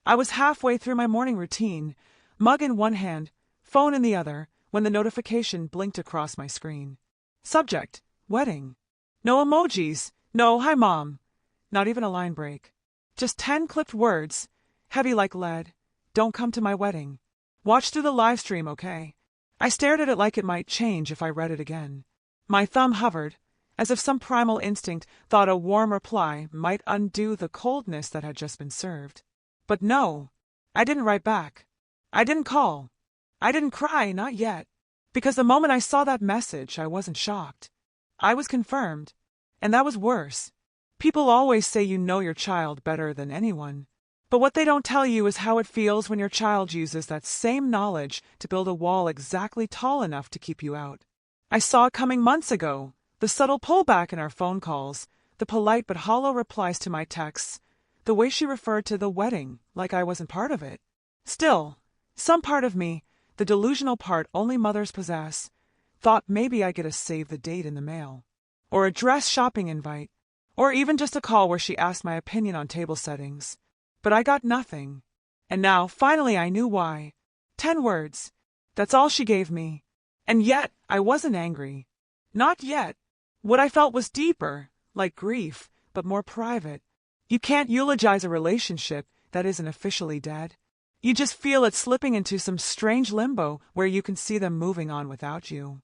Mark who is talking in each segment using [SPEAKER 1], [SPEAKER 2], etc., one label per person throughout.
[SPEAKER 1] I was halfway through my morning routine, mug in one hand, phone in the other, when the notification blinked across my screen. Subject: wedding. No emojis, no "Hi Mom," not even a line break. Just 10 clipped words, heavy like lead. Don't come to my wedding. Watch through the live stream, okay? I stared at it like it might change if I read it again. My thumb hovered, as if some primal instinct thought a warm reply might undo the coldness that had just been served. But no, I didn't write back. I didn't call. I didn't cry, not yet. Because the moment I saw that message, I wasn't shocked. I was confirmed. And that was worse. People always say you know your child better than anyone. But what they don't tell you is how it feels when your child uses that same knowledge to build a wall exactly tall enough to keep you out. I saw it coming months ago, the subtle pullback in our phone calls, the polite but hollow replies to my texts, the way she referred to the wedding like I wasn't part of it. Still, some part of me, the delusional part only mothers possess, thought maybe I'd get a save the date in the mail, or a dress shopping invite, or even just a call where she asked my opinion on table settings. But I got nothing. And now, finally, I knew why. 10 words. That's all she gave me. And yet, I wasn't angry. Not yet. What I felt was deeper, like grief, but more private. You can't eulogize a relationship that isn't officially dead. You just feel it slipping into some strange limbo where you can see them moving on without you.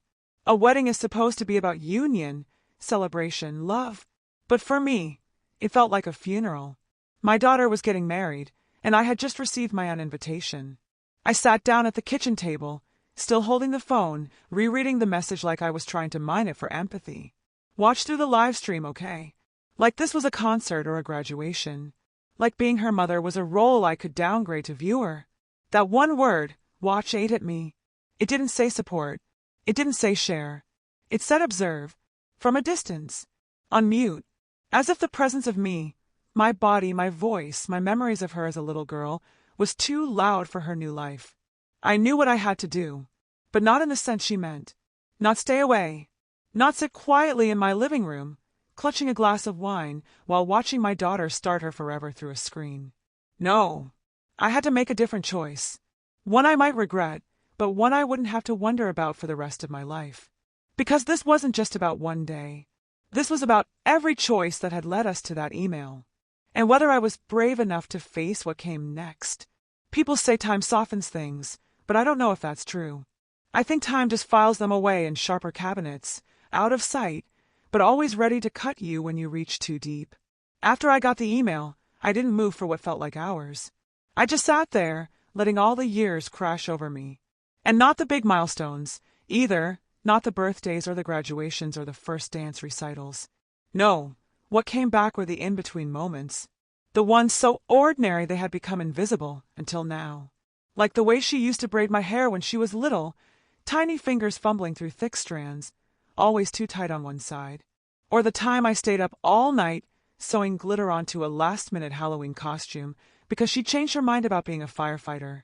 [SPEAKER 1] A wedding is supposed to be about union, celebration, love. But for me, it felt like a funeral. My daughter was getting married, and I had just received my own invitation. I sat down at the kitchen table, still holding the phone, rereading the message like I was trying to mine it for empathy. Watch through the live stream, okay? Like this was a concert or a graduation. Like being her mother was a role I could downgrade to viewer. That one word, watch, ate at me. It didn't say support. It didn't say share. It said observe. From a distance. On mute. As if the presence of me, my body, my voice, my memories of her as a little girl, was too loud for her new life. I knew what I had to do, but not in the sense she meant. Not stay away. Not sit quietly in my living room, clutching a glass of wine while watching my daughter start her forever through a screen. No. I had to make a different choice. One I might regret, but one I wouldn't have to wonder about for the rest of my life. Because this wasn't just about one day. This was about every choice that had led us to that email. And whether I was brave enough to face what came next. People say time softens things, but I don't know if that's true. I think time just files them away in sharper cabinets, out of sight, but always ready to cut you when you reach too deep. After I got the email, I didn't move for what felt like hours. I just sat there, letting all the years crash over me. And not the big milestones, either, not the birthdays or the graduations or the first dance recitals. No. What came back were the in-between moments. The ones so ordinary they had become invisible until now. Like the way she used to braid my hair when she was little, tiny fingers fumbling through thick strands, always too tight on one side. Or the time I stayed up all night sewing glitter onto a last-minute Halloween costume because she changed her mind about being a firefighter.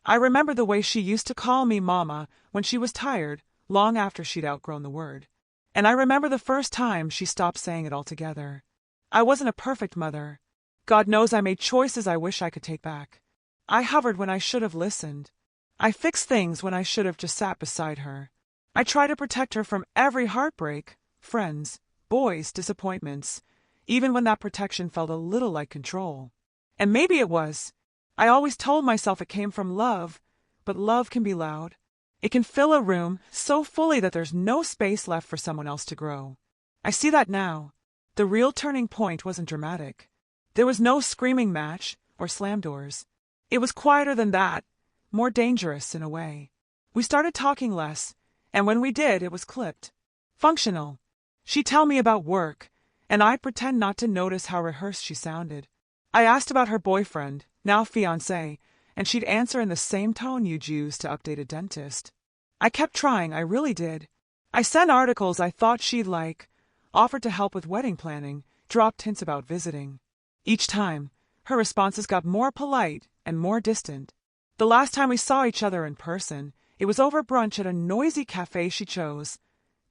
[SPEAKER 1] I remember the way she used to call me Mama when she was tired, long after she'd outgrown the word. And I remember the first time she stopped saying it altogether. I wasn't a perfect mother. God knows I made choices I wish I could take back. I hovered when I should have listened. I fixed things when I should have just sat beside her. I tried to protect her from every heartbreak, friends, boys, disappointments, even when that protection felt a little like control. And maybe it was. I always told myself it came from love, but love can be loud. It can fill a room so fully that there's no space left for someone else to grow. I see that now. The real turning point wasn't dramatic. There was no screaming match or slam doors. It was quieter than that, more dangerous in a way. We started talking less, and when we did, it was clipped. Functional. She'd tell me about work, and I'd pretend not to notice how rehearsed she sounded. I asked about her boyfriend, now fiancé, and she'd answer in the same tone you'd use to update a dentist. I kept trying, I really did. I sent articles I thought she'd like, offered to help with wedding planning, dropped hints about visiting. Each time, her responses got more polite and more distant. The last time we saw each other in person, it was over brunch at a noisy cafe she chose.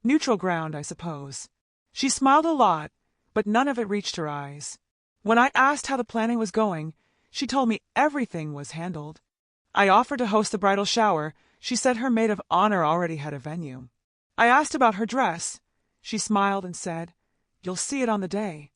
[SPEAKER 1] Neutral ground, I suppose. She smiled a lot, but none of it reached her eyes. When I asked how the planning was going, She told me everything was handled. I offered to host the bridal shower. She said her maid of honor already had a venue. I asked about her dress. She smiled and said, "You'll see it on the day."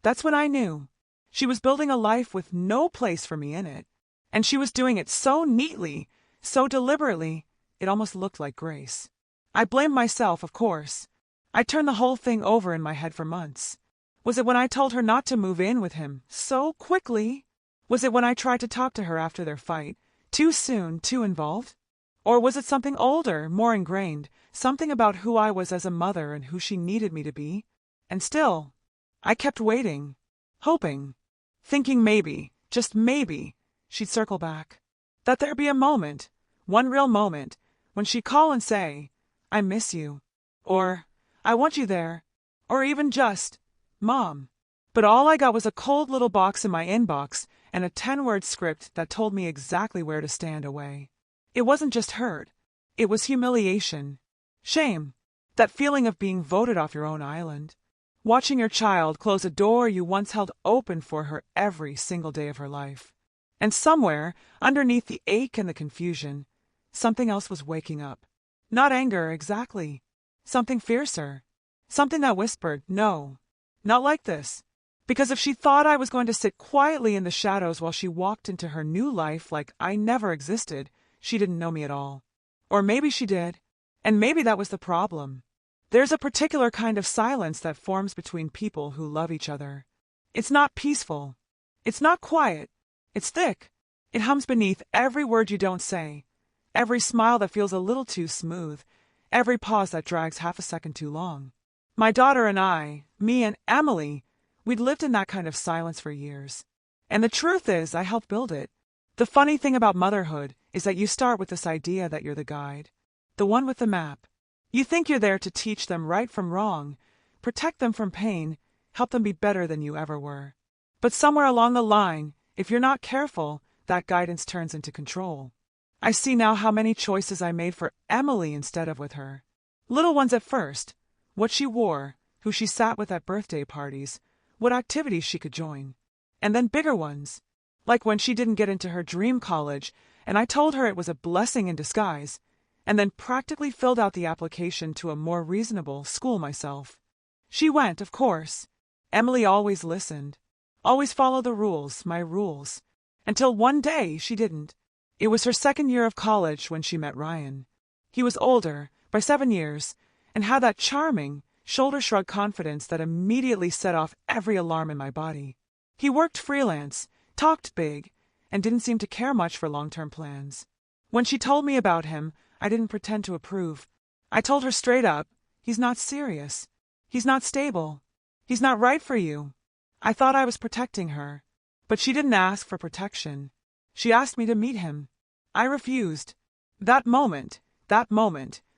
[SPEAKER 1] That's when I knew. She was building a life with no place for me in it. And she was doing it so neatly, so deliberately, it almost looked like grace. I blamed myself, of course. I turned the whole thing over in my head for months. Was it when I told her not to move in with him so quickly? Was it when I tried to talk to her after their fight? Too soon, too involved? Or was it something older, more ingrained, something about who I was as a mother and who she needed me to be? And still, I kept waiting, hoping, thinking maybe, just maybe, she'd circle back. That there'd be a moment, one real moment, when she'd call and say, "I miss you," or "I want you there," or even just, "Mom." But all I got was a cold little box in my inbox and a 10-word script that told me exactly where to stand away. It wasn't just hurt. It was humiliation. Shame. That feeling of being voted off your own island. Watching your child close a door you once held open for her every single day of her life. And somewhere, underneath the ache and the confusion, something else was waking up. Not anger, exactly. Something fiercer. Something that whispered, "No, not like this." Because if she thought I was going to sit quietly in the shadows while she walked into her new life like I never existed, she didn't know me at all. Or maybe she did. And maybe that was the problem. There's a particular kind of silence that forms between people who love each other. It's not peaceful. It's not quiet. It's thick. It hums beneath every word you don't say, every smile that feels a little too smooth, every pause that drags half a second too long. My daughter and I, me and Emily, we'd lived in that kind of silence for years. And the truth is, I helped build it. The funny thing about motherhood is that you start with this idea that you're the guide, the one with the map. You think you're there to teach them right from wrong, protect them from pain, help them be better than you ever were. But somewhere along the line, if you're not careful, that guidance turns into control. I see now how many choices I made for Emily instead of with her. Little ones at first, what she wore, who she sat with at birthday parties, what activities she could join. And then bigger ones, like when she didn't get into her dream college, and I told her it was a blessing in disguise, and then practically filled out the application to a more reasonable school myself. She went, of course. Emily always listened, always followed the rules, my rules, until one day she didn't. It was her second year of college when she met Ryan. He was older, by 7 years, and had that charming, shoulder-shrug confidence that immediately set off every alarm in my body. He worked freelance, talked big, and didn't seem to care much for long-term plans. When she told me about him, I didn't pretend to approve. I told her straight up, he's not serious. He's not stable. He's not right for you. I thought I was protecting her. But she didn't ask for protection. She asked me to meet him. I refused. That moment,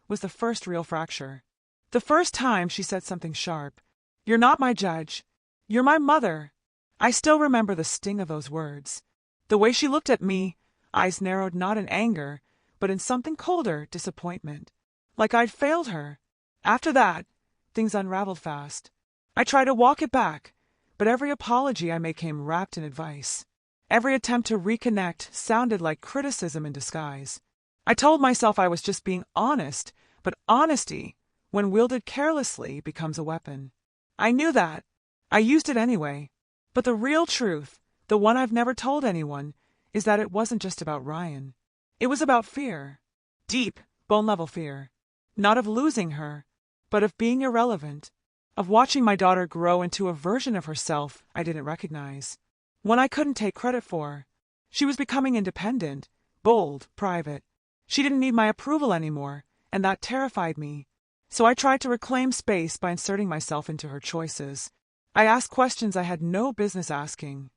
[SPEAKER 1] was the first real fracture. The first time she said something sharp. "You're not my judge. You're my mother." I still remember the sting of those words. The way she looked at me, eyes narrowed not in anger, but in something colder, disappointment. Like I'd failed her. After that, things unraveled fast. I tried to walk it back, but every apology I made came wrapped in advice. Every attempt to reconnect sounded like criticism in disguise. I told myself I was just being honest, but honesty, when wielded carelessly, becomes a weapon. I knew that. I used it anyway. But the real truth, the one I've never told anyone, is that it wasn't just about Ryan. It was about fear. Deep, bone-level fear. Not of losing her, but of being irrelevant. Of watching my daughter grow into a version of herself I didn't recognize. One I couldn't take credit for. She was becoming independent, bold, private. She didn't need my approval anymore, and that terrified me. So I tried to reclaim space by inserting myself into her choices. I asked questions I had no business asking.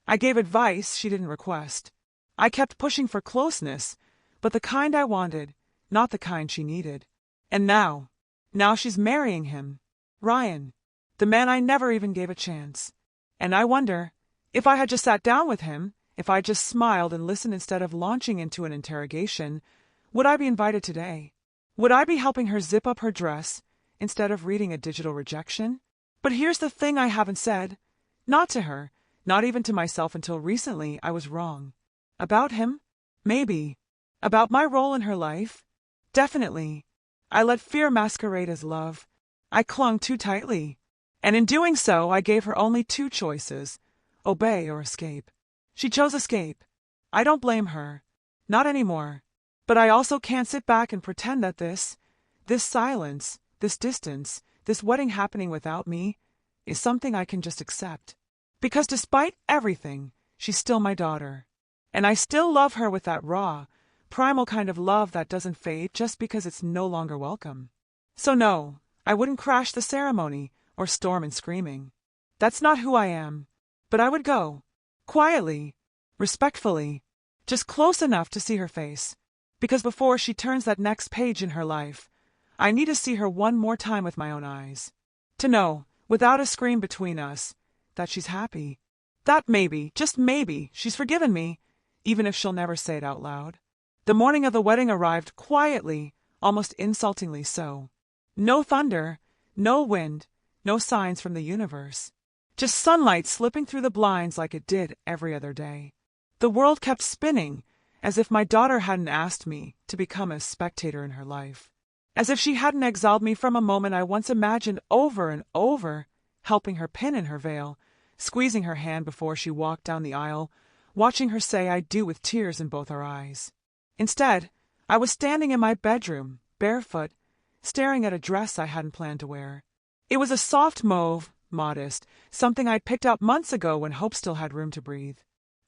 [SPEAKER 1] I gave advice she didn't request. I kept pushing for closeness, but the kind I wanted, not the kind she needed. And now she's marrying him. Ryan, the man I never even gave a chance. And I wonder, if I had just sat down with him, if I just smiled and listened instead of launching into an interrogation, would I be invited today? Would I be helping her zip up her dress instead of reading a digital rejection? But here's the thing I haven't said. Not to her, Not even to myself until recently I was wrong. About him? Maybe. About my role in her life? Definitely. I let fear masquerade as love. I clung too tightly. And in doing so, I gave her only two choices: obey or escape. She chose escape. I don't blame her. Not anymore. But I also can't sit back and pretend that this silence, this distance, this wedding happening without me, is something I can just accept. Because despite everything, she's still my daughter. And I still love her with that raw, primal kind of love that doesn't fade just because it's no longer welcome. So no, I wouldn't crash the ceremony or storm in screaming. That's not who I am. But I would go. Quietly. Respectfully. Just close enough to see her face. Because before she turns that next page in her life, I need to see her one more time with my own eyes. To know, without a scream between us, that she's happy. That maybe, just maybe, she's forgiven me, even if she'll never say it out loud. The morning of the wedding arrived quietly, almost insultingly so. No thunder, no wind, no signs from the universe. Just sunlight slipping through the blinds like it did every other day. The world kept spinning, as if my daughter hadn't asked me to become a spectator in her life. As if she hadn't exiled me from a moment I once imagined over and over, helping her pin in her veil, squeezing her hand before she walked down the aisle, watching her say I do with tears in both her eyes. Instead, I was standing in my bedroom, barefoot, staring at a dress I hadn't planned to wear. It was a soft mauve, modest, something I'd picked out months ago when hope still had room to breathe.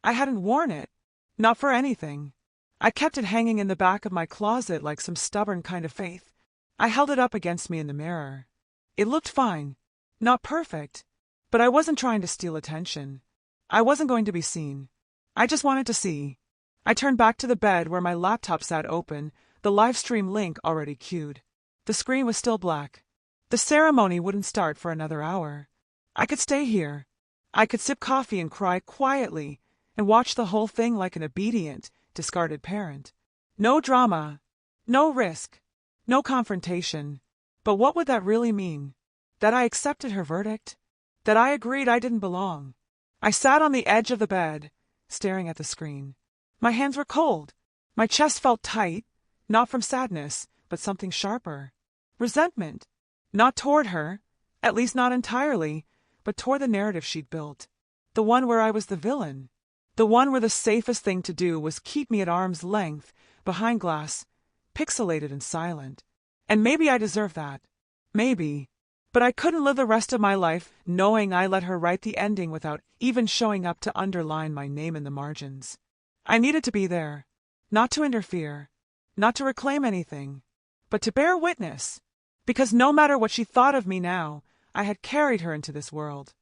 [SPEAKER 1] I hadn't worn it. Not for anything. I kept it hanging in the back of my closet like some stubborn kind of faith. I held it up against me in the mirror. It looked fine. Not perfect. But I wasn't trying to steal attention. I wasn't going to be seen. I just wanted to see. I turned back to the bed where my laptop sat open, the livestream link already queued. The screen was still black. The ceremony wouldn't start for another hour. I could stay here. I could sip coffee and cry quietly and watch the whole thing like an obedient, discarded parent. No drama. No risk. No confrontation. But what would that really mean? That I accepted her verdict? That I agreed I didn't belong? I sat on the edge of the bed, staring at the screen. My hands were cold. My chest felt tight, not from sadness, but something sharper. Resentment. Not toward her, at least not entirely, but toward the narrative she'd built. The one where I was the villain. The one where the safest thing to do was keep me at arm's length, behind glass, pixelated and silent. And maybe I deserved that. Maybe. But I couldn't live the rest of my life knowing I let her write the ending without even showing up to underline my name in the margins. I needed to be there. Not to interfere. Not to reclaim anything. But to bear witness. Because no matter what she thought of me now, I had carried her into this world.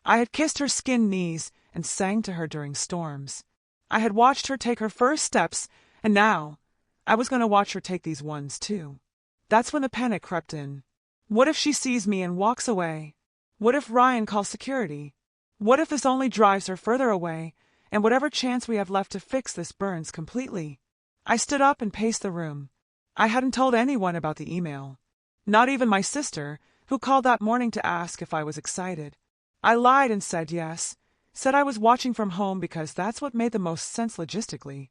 [SPEAKER 1] I had kissed her skinned knees and sang to her during storms. I had watched her take her first steps, and now I was going to watch her take these ones too. That's when the panic crept in. What if she sees me and walks away? What if Ryan calls security? What if this only drives her further away, and whatever chance we have left to fix this burns completely? I stood up and paced the room. I hadn't told anyone about the email. Not even my sister, who called that morning to ask if I was excited. I lied and said yes, said I was watching from home because that's what made the most sense logistically.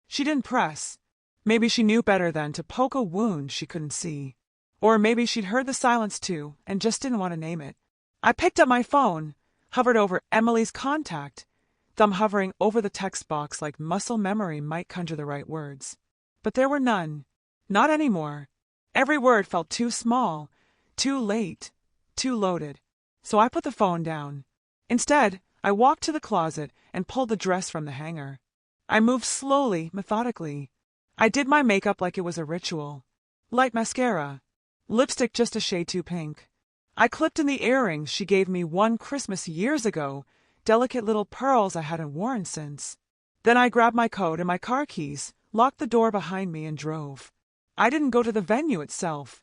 [SPEAKER 1] She didn't press. Maybe she knew better than to poke a wound she couldn't see. Or maybe she'd heard the silence too and just didn't want to name it. I picked up my phone, hovered over Emily's contact, thumb hovering over the text box like muscle memory might conjure the right words. But there were none. Not anymore. Every word felt too small, too late, too loaded. So I put the phone down. Instead, I walked to the closet and pulled the dress from the hanger. I moved slowly, methodically. I did my makeup like it was a ritual. Light mascara. Lipstick just a shade too pink. I clipped in the earrings she gave me one Christmas years ago, delicate little pearls I hadn't worn since. Then I grabbed my coat and my car keys, locked the door behind me and drove. I didn't go to the venue itself.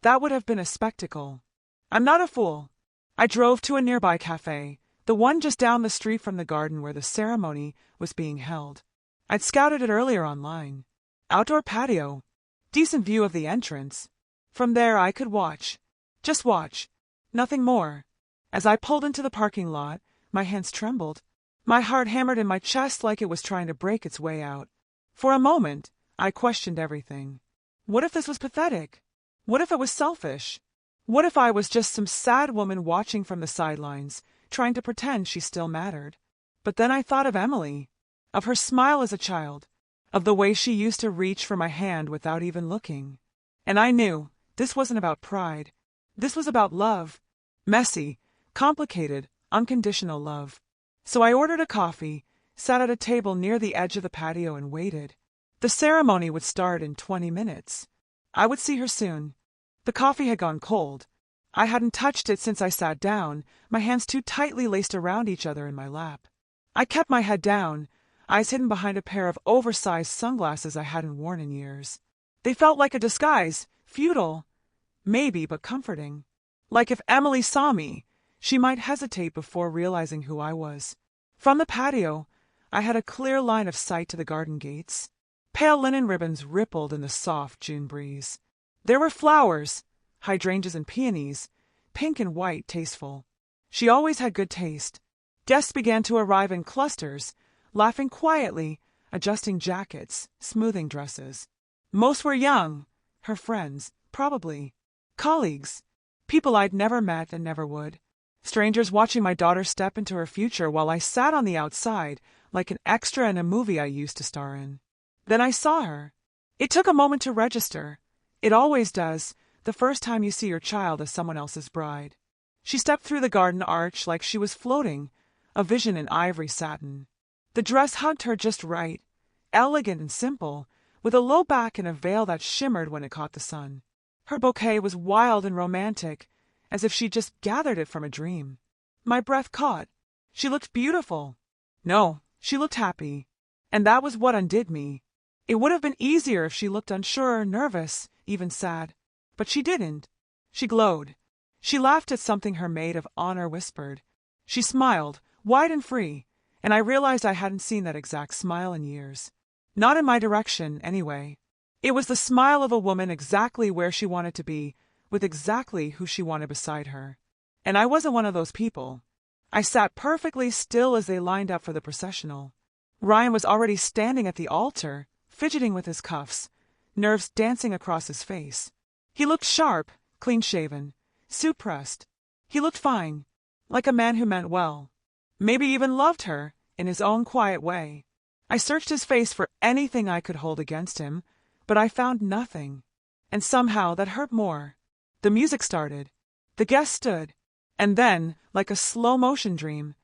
[SPEAKER 1] That would have been a spectacle. I'm not a fool. I drove to a nearby cafe, the one just down the street from the garden where the ceremony was being held. I'd scouted it earlier online. Outdoor patio. Decent view of the entrance. From there I could watch. Just watch. Nothing more. As I pulled into the parking lot, my hands trembled. My heart hammered in my chest like it was trying to break its way out. For a moment, I questioned everything. What if this was pathetic? What if it was selfish? What if I was just some sad woman watching from the sidelines, trying to pretend she still mattered? But then I thought of Emily, of her smile as a child, of the way she used to reach for my hand without even looking. And I knew this wasn't about pride. This was about love. Messy, complicated, unconditional love. So I ordered a coffee, sat at a table near the edge of the patio and waited. The ceremony would start in 20 minutes. I would see her soon. The coffee had gone cold. I hadn't touched it since I sat down, my hands too tightly laced around each other in my lap. I kept my head down, eyes hidden behind a pair of oversized sunglasses I hadn't worn in years. They felt like a disguise, futile, maybe, but comforting. Like if Emily saw me, she might hesitate before realizing who I was. From the patio, I had a clear line of sight to the garden gates. Pale linen ribbons rippled in the soft June breeze. There were flowers, hydrangeas and peonies, pink and white, tasteful. She always had good taste. Guests began to arrive in clusters, laughing quietly, adjusting jackets, smoothing dresses. Most were young, her friends, probably. Colleagues, people I'd never met and never would. Strangers watching my daughter step into her future while I sat on the outside like an extra in a movie I used to star in. Then I saw her. It took a moment to register. It always does, the first time you see your child as someone else's bride. She stepped through the garden arch like she was floating, a vision in ivory satin. The dress hugged her just right, elegant and simple, with a low back and a veil that shimmered when it caught the sun. Her bouquet was wild and romantic, as if she'd just gathered it from a dream. My breath caught. She looked beautiful. No, she looked happy. And that was what undid me. It would have been easier if she looked unsure, nervous, even sad. But she didn't. She glowed. She laughed at something her maid of honor whispered. She smiled, wide and free, and I realized I hadn't seen that exact smile in years. Not in my direction, anyway. It was the smile of a woman exactly where she wanted to be, with exactly who she wanted beside her. And I wasn't one of those people. I sat perfectly still as they lined up for the processional. Ryan was already standing at the altar, fidgeting with his cuffs, nerves dancing across his face. He looked sharp, clean-shaven, suit-pressed. He looked fine, like a man who meant well. Maybe even loved her, in his own quiet way. I searched his face for anything I could hold against him, but I found nothing. And somehow that hurt more. The music started. The guests stood. And then, like a slow-motion dream,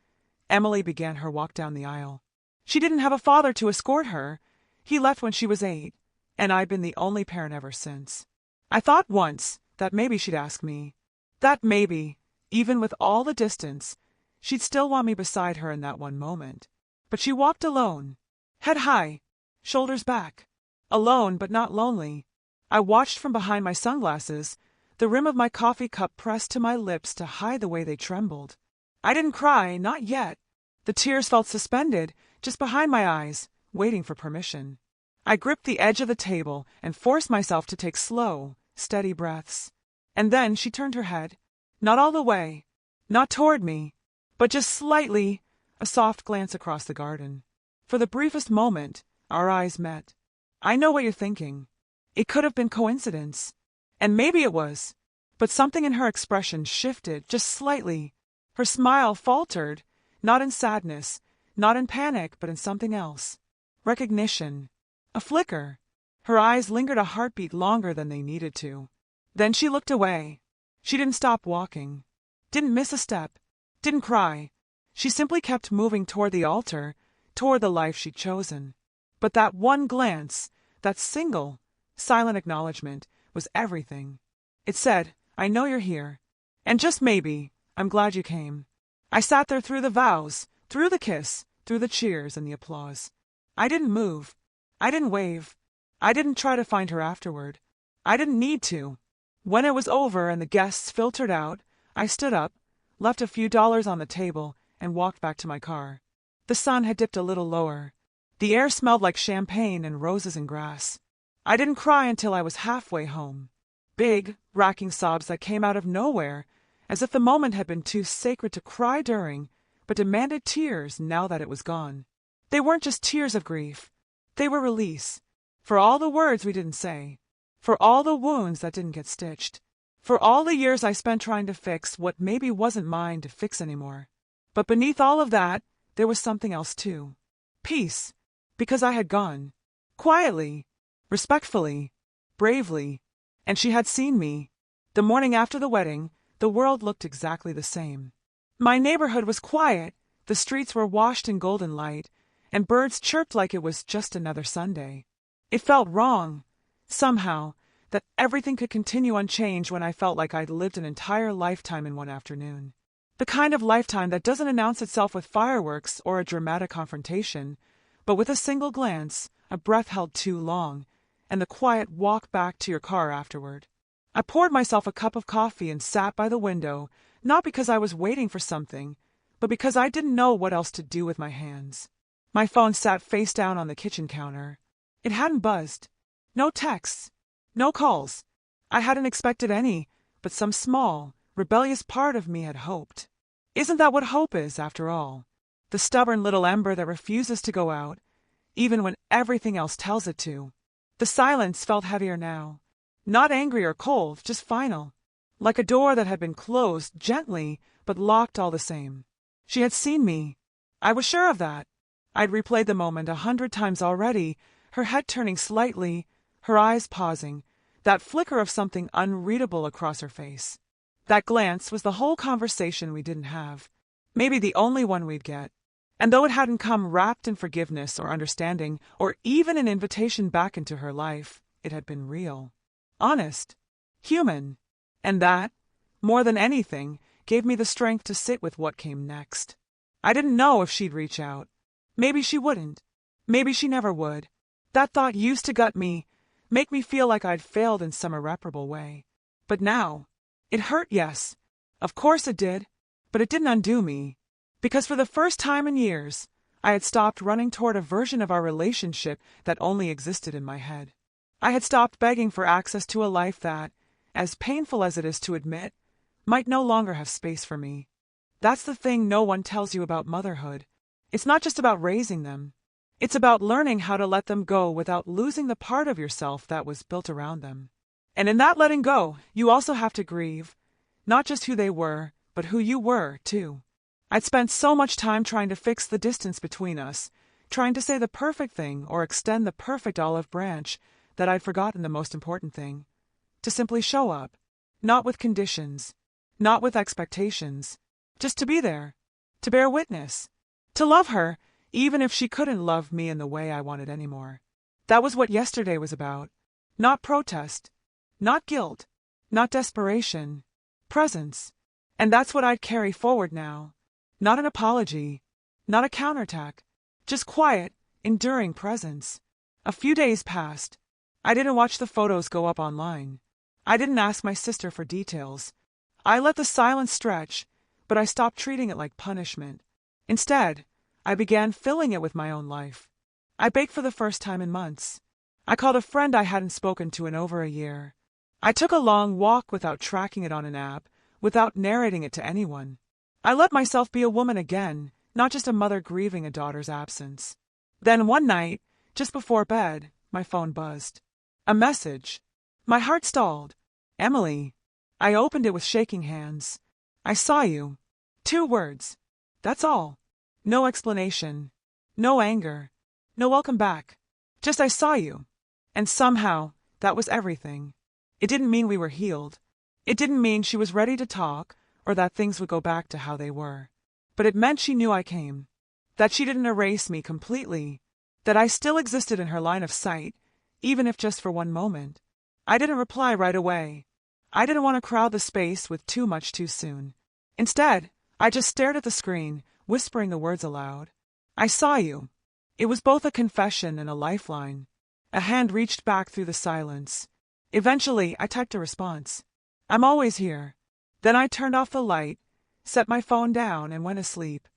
[SPEAKER 1] Emily began her walk down the aisle. She didn't have a father to escort her. He left when she was 8, and I'd been the only parent ever since. I thought once that maybe she'd ask me. That maybe, even with all the distance, she'd still want me beside her in that one moment. But she walked alone, head high, shoulders back. Alone, but not lonely. I watched from behind my sunglasses, the rim of my coffee cup pressed to my lips to hide the way they trembled. I didn't cry, not yet. The tears felt suspended, just behind my eyes, waiting for permission. I gripped the edge of the table and forced myself to take slow, steady breaths. And then she turned her head. Not all the way. Not toward me. But just slightly, a soft glance across the garden. For the briefest moment, our eyes met. I know what you're thinking. It could have been coincidence. And maybe it was. But something in her expression shifted just slightly. Her smile faltered, not in sadness, not in panic, but in something else. Recognition. A flicker. Her eyes lingered a heartbeat longer than they needed to. Then she looked away. She didn't stop walking. Didn't miss a step. Didn't cry. She simply kept moving toward the altar, toward the life she'd chosen. But that one glance, that single, silent acknowledgement, was everything. It said, I know you're here. And just maybe, I'm glad you came. I sat there through the vows, through the kiss, through the cheers and the applause. I didn't move. I didn't wave. I didn't try to find her afterward. I didn't need to. When it was over and the guests filtered out, I stood up, left a few dollars on the table, and walked back to my car. The sun had dipped a little lower. The air smelled like champagne and roses and grass. I didn't cry until I was halfway home. Big, racking sobs that came out of nowhere, as if the moment had been too sacred to cry during, but demanded tears now that it was gone. They weren't just tears of grief. They were release. For all the words we didn't say. For all the wounds that didn't get stitched. For all the years I spent trying to fix what maybe wasn't mine to fix anymore. But beneath all of that, there was something else too. Peace. Because I had gone. Quietly. Respectfully. Bravely. And she had seen me. The morning after the wedding, the world looked exactly the same. My neighborhood was quiet, the streets were washed in golden light, and birds chirped like it was just another Sunday. It felt wrong, somehow, that everything could continue unchanged when I felt like I'd lived an entire lifetime in one afternoon. The kind of lifetime that doesn't announce itself with fireworks or a dramatic confrontation, but with a single glance, a breath held too long, and the quiet walk back to your car afterward. I poured myself a cup of coffee and sat by the window, not because I was waiting for something, but because I didn't know what else to do with my hands. My phone sat face down on the kitchen counter. It hadn't buzzed. No texts. No calls. I hadn't expected any, but some small, rebellious part of me had hoped. Isn't that what hope is, after all? The stubborn little ember that refuses to go out, even when everything else tells it to. The silence felt heavier now. Not angry or cold, just final. Like a door that had been closed gently, but locked all the same. She had seen me. I was sure of that. I'd replayed the moment 100 times already, her head turning slightly, her eyes pausing, that flicker of something unreadable across her face. That glance was the whole conversation we didn't have. Maybe the only one we'd get. And though it hadn't come wrapped in forgiveness or understanding, or even an invitation back into her life, it had been real. Honest. Human. And that, more than anything, gave me the strength to sit with what came next. I didn't know if she'd reach out. Maybe she wouldn't. Maybe she never would. That thought used to gut me, make me feel like I'd failed in some irreparable way. But now, it hurt, yes. Of course it did. But it didn't undo me. Because for the first time in years, I had stopped running toward a version of our relationship that only existed in my head. I had stopped begging for access to a life that, as painful as it is to admit, might no longer have space for me. That's the thing no one tells you about motherhood. It's not just about raising them. It's about learning how to let them go without losing the part of yourself that was built around them. And in that letting go, you also have to grieve, not just who they were, but who you were, too. I'd spent so much time trying to fix the distance between us, trying to say the perfect thing or extend the perfect olive branch, that I'd forgotten the most important thing. To simply show up. Not with conditions. Not with expectations. Just to be there. To bear witness. To love her, even if she couldn't love me in the way I wanted anymore. That was what yesterday was about. Not protest. Not guilt. Not desperation. Presence. And that's what I'd carry forward now. Not an apology. Not a counterattack. Just quiet, enduring presence. A few days passed. I didn't watch the photos go up online. I didn't ask my sister for details. I let the silence stretch, but I stopped treating it like punishment. Instead, I began filling it with my own life. I baked for the first time in months. I called a friend I hadn't spoken to in over a year. I took a long walk without tracking it on an app, without narrating it to anyone. I let myself be a woman again, not just a mother grieving a daughter's absence. Then one night, just before bed, my phone buzzed. A message. My heart stalled. Emily. I opened it with shaking hands. I saw you. 2 words. That's all. No explanation. No anger. No welcome back. Just I saw you. And somehow, that was everything. It didn't mean we were healed. It didn't mean she was ready to talk, or that things would go back to how they were. But it meant she knew I came. That she didn't erase me completely. That I still existed in her line of sight, even if just for one moment. I didn't reply right away. I didn't want to crowd the space with too much too soon. Instead, I just stared at the screen, whispering the words aloud. I saw you. It was both a confession and a lifeline. A hand reached back through the silence. Eventually, I typed a response. I'm always here. Then I turned off the light, set my phone down, and went asleep.